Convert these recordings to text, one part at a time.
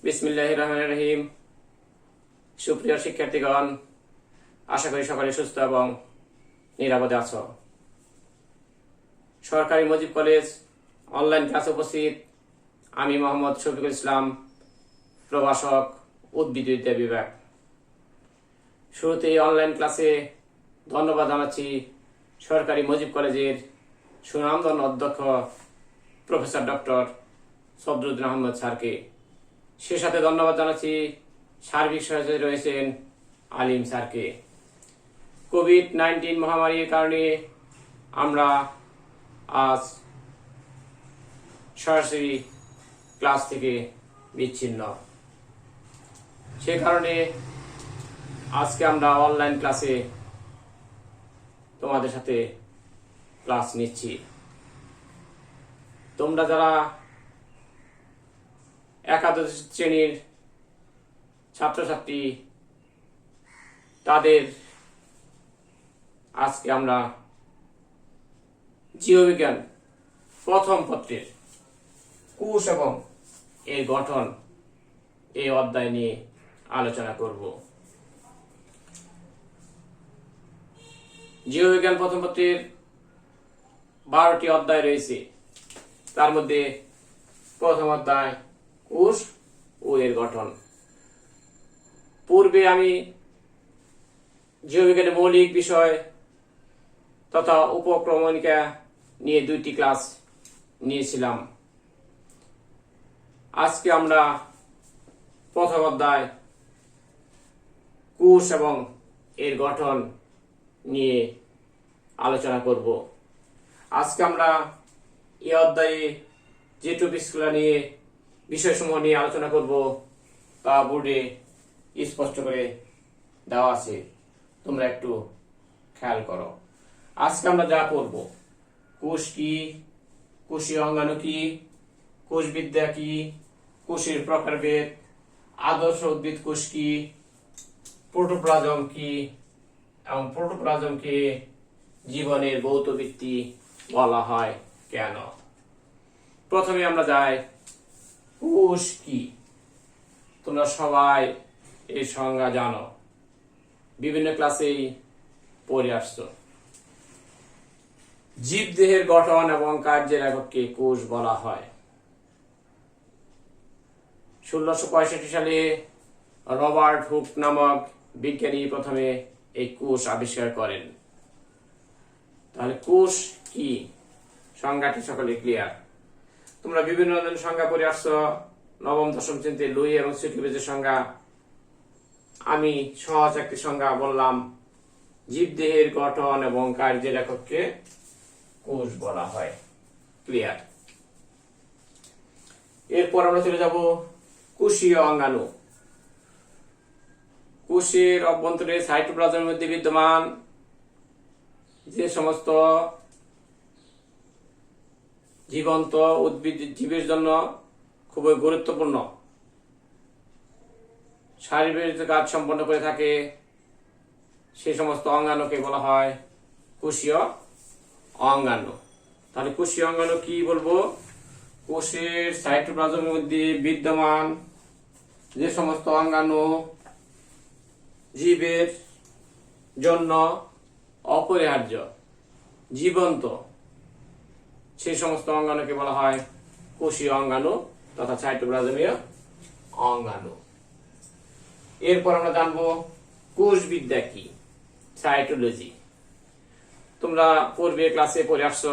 বিসমিল্লাহির রহমানির রহিম। সুপ্রিয় শিক্ষার্থীগণ, আশা করি সকলে সুস্থ এবং নিরাপদে আছো। সরকারি মুজিব কলেজ অনলাইন ক্লাসে উপস্থিত আমি মোহাম্মদ শফিকুল ইসলাম, প্রভাষক, উদ্ভিদবিদ্যা বিভাগ। শুরুতেই অনলাইন ক্লাসে ধন্যবাদ জানাচ্ছি সরকারি মুজিব কলেজের সুনামধন্য অধ্যক্ষ প্রফেসর ডক্টর সদরুদ্দিন আহমদ স্যারকে। সে সাথে ধন্যবাদ জানাচ্ছি সার্বিক সহায়তায় রয়েছেন আলিম স্যারকে। কোভিড-19 মহামারীর কারণে আমরা আজ সরাসরি ক্লাস থেকে বিচ্ছিন্ন, সে কারণে আজকে আমরা অনলাইন ক্লাসে তোমাদের সাথে ক্লাস নিচ্ছি। তোমরা যারা একাদশ শ্রেণীর ছাত্রছাত্রী, তাদের আজকে আমরা জীববিজ্ঞান প্রথম পত্রের কোষ এবং এর গঠন এই অধ্যায় নিয়ে আলোচনা করব। জীববিজ্ঞান প্রথম পত্রের 12টি অধ্যায় রয়েছে। তার মধ্যে প্রথম অধ্যায় কোষ ও এর গঠন। পূর্বে আমি জীববিজ্ঞানের মৌলিক বিষয় তথা উপক্রমণিকা নিয়ে 2টি ক্লাস নিয়েছিলাম। আজকে আমরা প্রথম অধ্যায় কোষ এবং এর গঠন নিয়ে আলোচনা করব। আজকে আমরা এই অধ্যায়ে যে টপিকসগুলো নিয়ে বিষয়সমূহ নিয়ে আলোচনা করব তা বোর্ডে স্পষ্ট করে দেওয়া আছে, তোমরা একটু খেয়াল করো। আজকে আমরা যা করব, কোষ কি, কোষীয় অঙ্গাণু কি, কোষবিদ্যা কি, কোষের প্রকারভেদ, আদর্শ উদ্ভিদ কোষ কি, প্রোটোপ্লাজম কি এবং প্রোটোপ্লাজমকে জীবনের ভৌত ভিত্তি বলা হয় কেন। প্রথমে আমরা যাই কোষ কি। তোমরা সবাই এই সংজ্ঞা জানো, বিভিন্ন ক্লাসেই পড়ে আসছো। জীবদেহের গঠন এবং কার্যের এককে কোষ বলা হয়। 1665 সালে রবার্ট হুক নামক বিজ্ঞানী প্রথমে এই কোষ আবিষ্কার করেন। তাহলে কোষ কি, সংজ্ঞাটি সকলে ক্লিয়ার। তোমরা বিভিন্ন ধরনের সংজ্ঞা পড়ে আসছো, নবম দশম শ্রেণীতে লুই এবং সিটকিবেজের সংজ্ঞা। আমি সহজ একটি সংজ্ঞা বললাম, জীবদেহের গঠন এবং কার্যের এককে কোষ বলা হয়। ক্লিয়ার। এরপর আমরা চলে যাব কোষীয় অঙ্গাণু। কোষের অভ্যন্তরে সাইটোপ্লাজমের মধ্যে বিদ্যমান যে সমস্ত জীবন্ত উদ্ভিদ জীবের জন্য খুবই গুরুত্বপূর্ণ শারীরিক কাজ সম্পন্ন করে থাকে, সেই সমস্ত অঙ্গাণুকে বলা হয় কোষীয় অঙ্গাণু। তাহলে কোষীয় অঙ্গাণু কি বলবো? কোষের সাইটোপ্লাজমের মধ্যে বিদ্যমান যে সমস্ত অঙ্গাণু জীবের জন্য অপরিহার্য, জীবন্ত, সেই সমস্ত অঙ্গাণুকে বলা হয় কোষীয় অঙ্গাণু তথা সাইটোপ্লাজমীয় অঙ্গাণু। এরপর আমরা জানবো কোষবিদ্যা কি, সাইটোলজি। তোমরা পূর্বে ক্লাসে পড়ে আসছো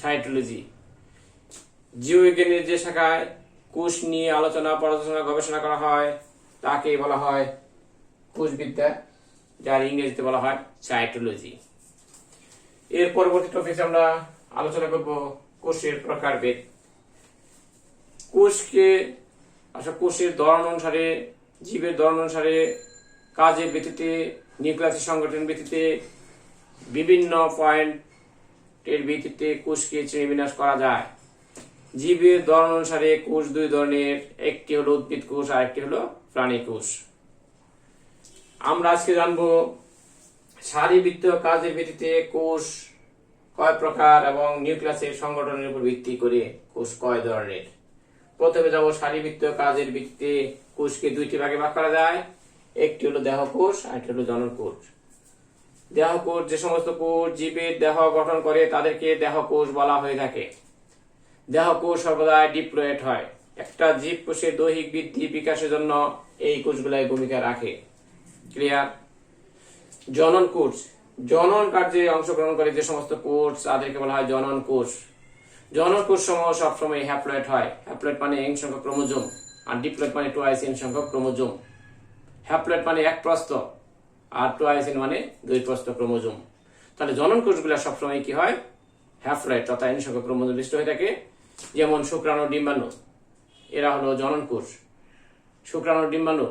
সাইটোলজি। জীববিজ্ঞানের যে শাখায় কোষ নিয়ে আলোচনা, পড়াশোনা, গবেষণা করা হয় তাকে বলা হয় কোষবিদ্যা, যার ইংরেজিতে বলা হয় সাইটোলজি। এর পরবর্তী টপিক আমরা আলোচনা করব কোষের প্রকারভেদ। কোষকে কোষের ধরন অনুসারে, জীবের ধরন অনুসারে, কাজের ভিত্তিতে, নিউক্লিয়াসের সংগঠন ভিত্তিতে, বিভিন্ন পয়েন্টের ভিত্তিতে কোষকে শ্রেণীবিন্যাস করা যায়। জীবের ধরন অনুসারে কোষ 2 ধরনের, একটি হলো উদ্ভিদ কোষ আর একটি হলো প্রাণী কোষ। আমরা আজকে জানবো শারীরবৃত্তীয় কাজের ভিত্তিতে কোষ কয় প্রকার এবং নিউক্লিয়াসের সংগঠনের উপর ভিত্তি করে কোষ কয় ধরনের। প্রথমে যাব শারীরবৃত্তীয় কাজের ভিত্তিতে কোষকে দুইটি ভাগে ভাগ করা যায়। একটি হলো দেহকোষ আর একটি হলো জননকোষ। দেহকোষ যে সমস্ত কোষ জীবের দেহ গঠন করে তাদেরকে দেহকোষ বলা হয়ে থাকে। দেহকোষ সর্বদা ডিপ্লয়েড হয়। একটা জীব কোষের দৈহিক বৃদ্ধি বিকাশের জন্য এই কোষগুলাই ভূমিকা রাখে। ক্লিয়ার? জনন কোষ জনন কার্যে অংশগ্রহণ করে যে সমস্ত কোষ তাদেরকে বলা হয় জনন কোষ। জনন কোষ সমূহ সবসময় হ্যাপ্লয়েড হয়। হ্যাপ্লয়েড মানে n সংখ্যক ক্রোমোজোম আর ডিপ্লয়েড মানে টুয়াইস n সংখ্যক ক্রোমোজোম। হ্যাপ্লয়েড মানে এক প্রস্থ আর টুয়াইস n মানে দুই প্রস্থ ক্রোমোজোম। তাহলে জনন কোষগুলো সবসময় কি হয়? হ্যাপ্লয়েড তথা n সংখ্যক ক্রোমোজোম বিশিষ্ট হয়ে থাকে। যেমন শুক্রাণু, ডিম্বাণু, এরা হলো জনন কোষ। শুক্রাণু, ডিম্বাণু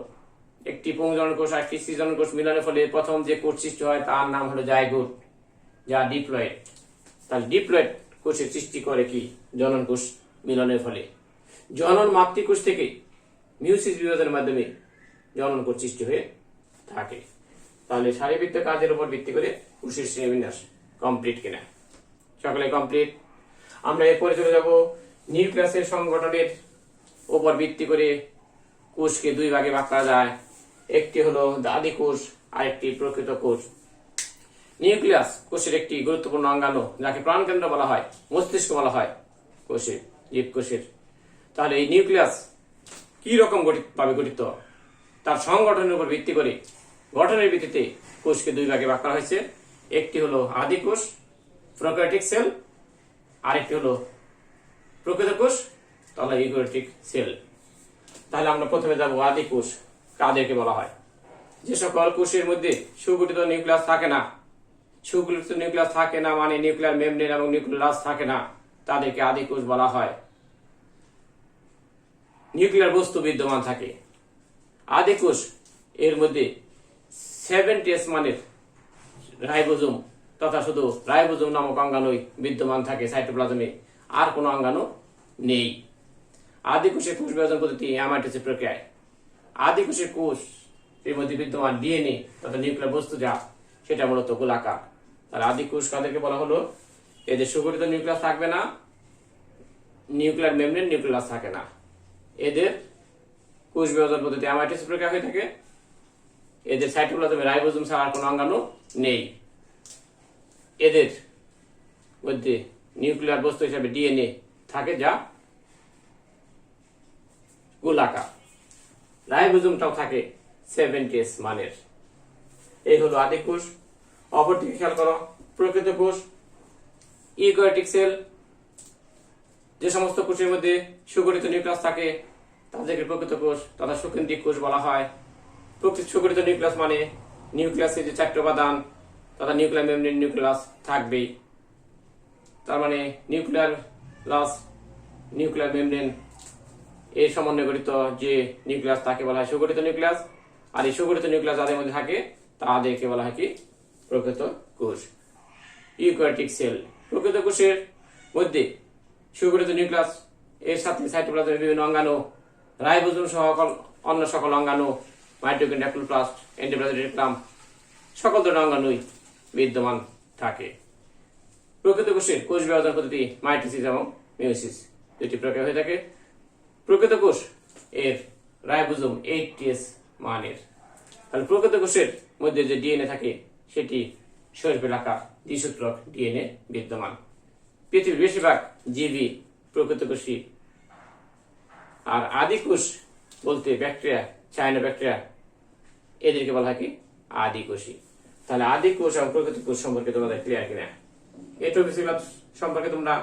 একটি পুংজনন কোষ আর একটি স্ত্রীজনন কোষ মিলনের ফলে প্রথম যে কোষ সৃষ্টি হয় তার নাম হলো জাইগোট, যা ডিপ্লয়েড। তাহলে ডিপ্লয়েড কোষের সৃষ্টি করে কি? জনন কোষ মিলনের ফলে। জনন মাতৃকোষ থেকে মিউসিস বিভাজনের মাধ্যমে জনন কোষ সৃষ্টি হয়ে থাকে। তাহলে শারীরবৃত্তীয় কাজের উপর ভিত্তি করে কোষের শ্রেণীবিন্যাস কমপ্লিট কিনা? সকলে কমপ্লিট। আমরা এরপরে চলে যাব নিউক্লিয়াসের সংগঠনের উপর ভিত্তি করে কোষকে দুই ভাগে ভাগ করা যায়। একটি হলো আদি কোষ আর একটি প্রকৃত কোষ। নিউক্লিয়াস কোষের একটি গুরুত্বপূর্ণ অঙ্গাণু, যাকে প্রাণকেন্দ্র বলা হয়, মস্তিষ্ক বলা হয় কোষের, জীবকোষের। তাহলে এই নিউক্লিয়াস কি রকম ভাবে গঠিত তার সংগঠনের উপর ভিত্তি করে গঠনের ভিত্তিতে কোষকে দুই ভাগে ভাগ করা হয়েছে। একটি হলো আদি কোষ, প্রোক্যারিওটিক সেল, আরেকটি হলো প্রকৃত কোষ, তাহলে ইউক্যারিওটিক সেল। তাহলে আমরা প্রথমে যাব আদি কোষ কাদেরকে বলা হয়? যে সকল কোষের মধ্যে সুগঠিত নিউক্লিয়াস থাকে না, সুগঠিত নিউক্লিয়াস থাকে না মানে নিউক্লিয়ার মেমব্রেন এবং নিউক্লিয়াস থাকে না, তাদেরকে আদি কোষ বলা হয়। নিউক্লিয়ার বস্তু বিদ্যমান থাকে। আদি কোষ এর মধ্যে 70s মানের রাইবোজোম তথা শুধু রাইবোজোম নামক অঙ্গাণুই বিদ্যমান থাকে সাইটোপ্লাজমে, আর কোনো অঙ্গাণু নেই। আদি কোষের কোষ বিভাজন পদ্ধতি অ্যামাইটোসিস প্রক্রিয়ায়। আদি কোষের কোষ এর মধ্যে বিদ্যমান ডিএনএ তথা নিউক্লিয়ার বস্তু যা সেটা মূলত গোলাকার। আর আদি কোষ কাদেরকে বলা হলো? এদের সুগঠিত নিউক্লিয়াস থাকবে না, নিউক্লিয়ার মেমব্রেন, নিউক্লিয়াস থাকে না। এদের কোষ বিভাজন পদ্ধতি অ্যামাইটোসিস প্রক্রিয়া হয়ে থাকে। এদের সাইটোপ্লাজমে রাইবোজোম ছাড়া আর কোনো অঙ্গাণু নেই। এদের মধ্যে নিউক্লিয়ার বস্তু হিসাবে ডিএনএ থাকে যা গোলাকার। রাইবোজোমটাও থাকে 70s মানের। এই হলো আদি কোষ। অপরদিকে খেয়াল করো প্রকৃত কোষ, ইউক্যারিওটিক সেল। যে সমস্ত কোষের মধ্যে সুগঠিত নিউক্লিয়াস থাকে তাদেরকে প্রকৃত কোষ তথা সুকেন্দ্রিক কোষ বলা হয়। সুগঠিত নিউক্লিয়াস মানে নিউক্লিয়াসের যে চারটি উপাদান তথা নিউক্লিয়ার মেমব্রেন, নিউক্লিয়াস থাকবেই। তার মানে নিউক্লিয়ার মেমব্রেন এই সমন্বয়ে গঠিত যে নিউক্লিয়াস তাকে বলা হয় সুগঠিত নিউক্লিয়াস। আর এই সুগঠিত নিউক্লিয়াস যাদের মধ্যে থাকে তাদেরকে বলা হয় কি? প্রকৃত কোষ, ইউক্যারিওটিক সেল। প্রকৃত কোষের মধ্যে সুগঠিত নিউক্লিয়াস এর সাথে সাইটোপ্লাজমের বিভিন্ন অঙ্গাণু, রাইবোজোম সহ অন্য সকল অঙ্গাণু, মাইটোকন্ড্রিয়া, ক্লোরোপ্লাস্ট, এন্ডোপ্লাজমিক রেটিকুলাম, সকল ধরনের অঙ্গাণুই বিদ্যমান থাকে। প্রকৃত কোষের কোষ বিভাজন পদ্ধতি মাইটোসিস এবং মিয়োসিস দুটি প্রক্রিয়া হয়ে থাকে। প্রকৃত কোষ এর রাইবোজোম 80s মানের। তাহলে প্রকৃত কোষের মধ্যে যে ডিএনএ থাকে সেটি শৈশবেলাকার দ্বিসূত্রক ডিএনএ বিদ্যমান। পৃথিবীর বেশিরভাগ জীবই প্রকৃত কোষী। আর আদি কোষ বলতে ব্যাকটেরিয়া, চায়ানোব্যাকটেরিয়া, এদেরকে বলা হয় কি? আদি কোষী। তাহলে আদি কোষ এবং প্রকৃত কোষ সম্পর্কে তোমাদের ক্লিয়ার কিনা? এই টপিক সম্পর্কে তোমরা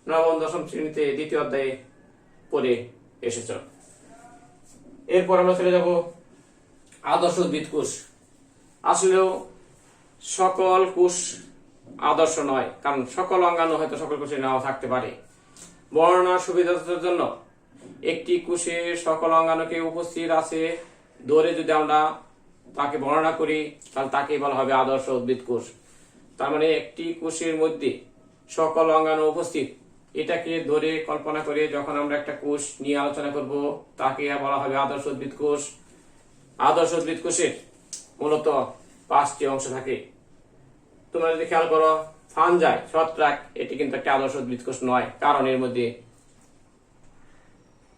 নবম দশম শ্রেণীতে দ্বিতীয় অধ্যায়ে পড়ে এসেছ। এরপর আমরা চলে যাব আদর্শ উদ্ভিদ কোষ। আসলেও সকল কোষ আদর্শ নয়, কারণ সকল অঙ্গাণু হয়তো সকল কোষে নাও থাকতে পারে। বর্ণনার সুবিধার জন্য একটি কোষে সকল অঙ্গাণুকে উপস্থিত আছে ধরে যদি আমরা তাকে বর্ণনা করি তাহলে তাকে বলা হবে আদর্শ উদ্ভিদ কোষ। তার মানে একটি কোষের মধ্যে সকল অঙ্গাণু উপস্থিত, এটাকে ধরে কল্পনা করে যখন আমরা একটা কোষ নিয়ে আলোচনা করব তাকে বলা হবে আদর্শ উদ্ভিদ কোষ। আদর্শ উদ্ভিদ কোষের মূলত 5টি অংশ থাকে। তোমরা যদি খেয়াল করো ফানজাই, ছত্রাক, এটি কিন্তু একটা আদর্শ উদ্ভিদ কোষ নয়, কারণ এর মধ্যে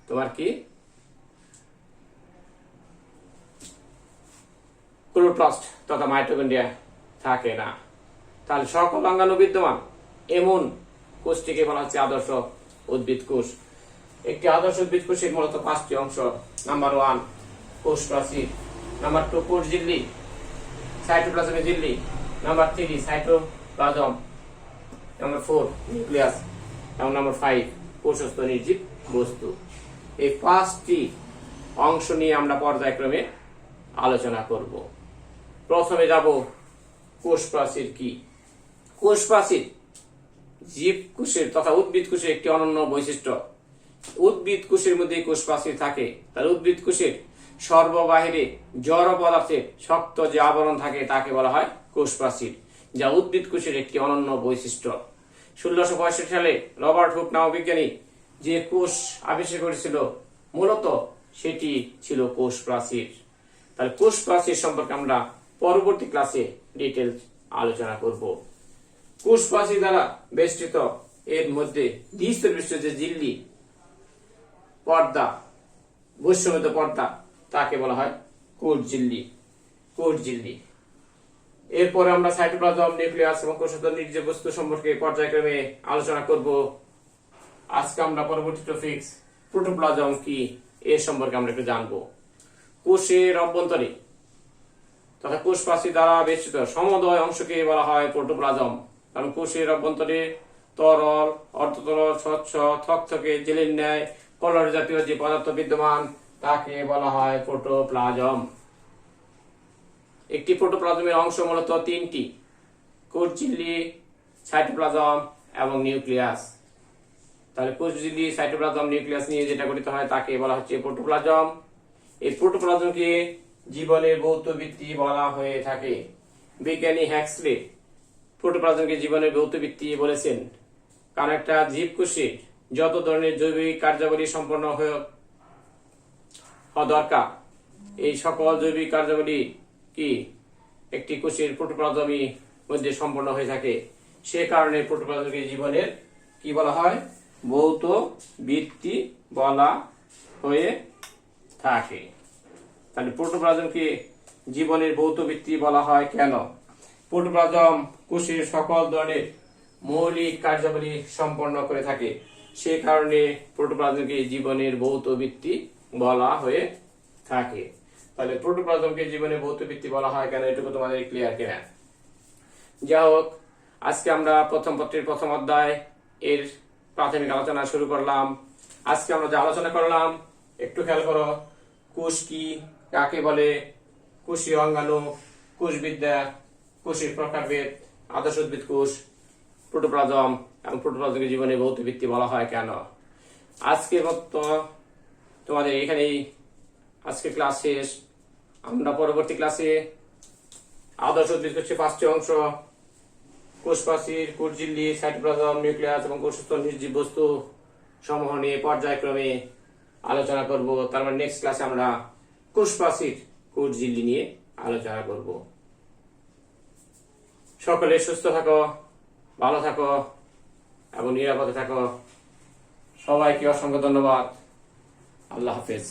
তোমার কি ক্লোরোপ্লাস্ট তথা মাইটোকন্ড্রিয়া থাকে না। তাহলে সকল অঙ্গাণু বিদ্যমান এমন কোষটিকে বলা হচ্ছে আদর্শ উদ্ভিদ কোষ। একটি আদর্শ উদ্ভিদ কোষের মূলত 5টি অংশ। নাম্বার 1 কোষ প্রাচীর, নাম্বার 2 কোষ ঝিল্লি, সাইটোপ্লাজমের ঝিল্লি, নাম্বার 3 সাইটোপ্লাজম, নাম্বার 4 নিউক্লিয়াস এবং নাম্বার 5 কোষস্থ নির্জীব বস্তু। এই 5টি অংশ নিয়ে আমরা পর্যায়ক্রমে আলোচনা করব। প্রথমে যাব কোষ প্রাচীর কি। কোষ প্রাচীর জীব কোষের তথা উদ্ভিদ কোষের একটি অনন্য বৈশিষ্ট্য। উদ্ভিদ কোষের মধ্যে কোষ প্রাচীর থাকে। তার উদ্ভিদ কোষের সর্ববাহিরে জড় পদার্থের শক্ত যে আবরণ থাকে তাকে বলা হয় কোষ প্রাচীর, যা উদ্ভিদ কোষের একটি অনন্য বৈশিষ্ট্য। 1665 সালে রবার্ট হুক নামক বিজ্ঞানী যে কোষ আবিষ্কার করেছিল মূলত সেটি ছিল কোষ প্রাচীর। তাহলে কোষ প্রাচীর সম্পর্কে আমরা পরবর্তী ক্লাসে ডিটেলস আলোচনা করব। কোষ প্রাচীর দ্বারা বেষ্টিত এর মধ্যে দ্বিস্তর বিশিষ্ট যে ঝিল্লি পর্দা, বৈষম্যত পর্দা, তাকে বলা হয় কোষ ঝিল্লি। কোষ ঝিল্লি। এরপরে আমরা সাইটোপ্লাজম, নিউক্লিয়াস এবং কোষস্থ নির্জীব বস্তু সম্পর্কে পর্যায়ক্রমে আলোচনা করব। আজকে আমরা পরবর্তী টপিক প্রোটোপ্লাজম কি এ সম্পর্কে আমরা একটু জানবো। কোষের অভ্যন্তরে তথা কোষ প্রাচীর দ্বারা বেষ্টিত সমদয় অংশকে বলা হয় প্রোটোপ্লাজম। কারণ কোষের অভ্যন্তরে তরল, অর্ধতরল, স্বচ্ছ, থকথকে, জেলের ন্যায় কলর জাতীয় যে পদার্থ বিদ্যমান তাকে বলা হয় প্রোটোপ্লাজম। একটি প্রোটোপ্লাজমের অংশ মূলত 3টি: কোষ ঝিল্লি, সাইটোপ্লাজম এবং নিউক্লিয়াস। তাহলে কোষ ঝিল্লি, সাইটোপ্লাজম, নিউক্লিয়াস নিয়ে যেটা গঠিত হয় তাকে বলা হচ্ছে প্রোটোপ্লাজম। এই প্রোটোপ্লাজমকে জীবনের ভৌত ভিত্তি বলা হয়ে থাকে। বিজ্ঞানী হ্যাক্সলে প্রোটোপ্লাজমকে জীবনের ভৌত ভিত্তি বলেছেন, কারণ একটা জীবকোষে যত ধরনের জৈবিক কার্যাবলী সম্পন্ন হওয়া দরকার, এই সকল জৈবিক কার্যাবলী কি একটি কোষের প্রোটোপ্লাজমের মধ্যে সম্পন্ন হয়ে থাকে। সে কারণে প্রোটোপ্লাজমকে জীবনের কি বলা হয়? ভৌত ভিত্তি বলা হয়ে থাকে। তাহলে প্রোটোপ্লাজমকে জীবনের ভৌত ভিত্তি বলা হয় কেন? প্রোটোপ্লাজম কোষের সকল ধরনের মৌলিক কার্যাবলী সম্পন্ন করে থাকে, সে কারণে প্রোটোপ্লাজমকে জীবনের ভৌত ভিত্তি বলা হয়ে থাকে। তাহলে প্রোটোপ্লাজমকে জীবনের ভৌত ভিত্তি বলা হয় কেন, এটুকু তোমাদের ক্লিয়ার কিনা? যাই হোক, আজকে আমরা প্রথম পত্রের প্রথম অধ্যায় এর প্রাথমিক আলোচনা শুরু করলাম। আজকে আমরা যে আলোচনা করলাম একটু খেয়াল করো। কোষ কি, কাকে বলে, কোষীয় অঙ্গাণু, কোষবিদ্যা, কোষের প্রকারভেদ, আদর্শ উদ্ভিদ কোষ, প্রোটোপ্লাজম এবং প্রোটোপ্লাজমকে জীবনের ভৌত ভিত্তি বলা হয় কেন। আজকের মতো তোমাদের এখানেই আজকে ক্লাস শেষ। আমরা পরবর্তী ক্লাসে আদর্শ উদ্ভিদ কোষের 5টি অংশ, কোষ প্রাচীর, কোষ ঝিল্লি, সাইটোপ্লাজম, নিউক্লিয়াস এবং কোষস্থ নির্জীব বস্তু সমূহ নিয়ে পর্যায়ক্রমে আলোচনা করব। তারপর নেক্সট ক্লাসে আমরা কোষ প্রাচীর, কোষ ঝিল্লি নিয়ে আলোচনা করব। সকলে সুস্থ থাকো, ভালো থাকো এবং নিরাপদে থাকো। সবাইকে অসংখ্য ধন্যবাদ। আল্লাহ হাফেজ।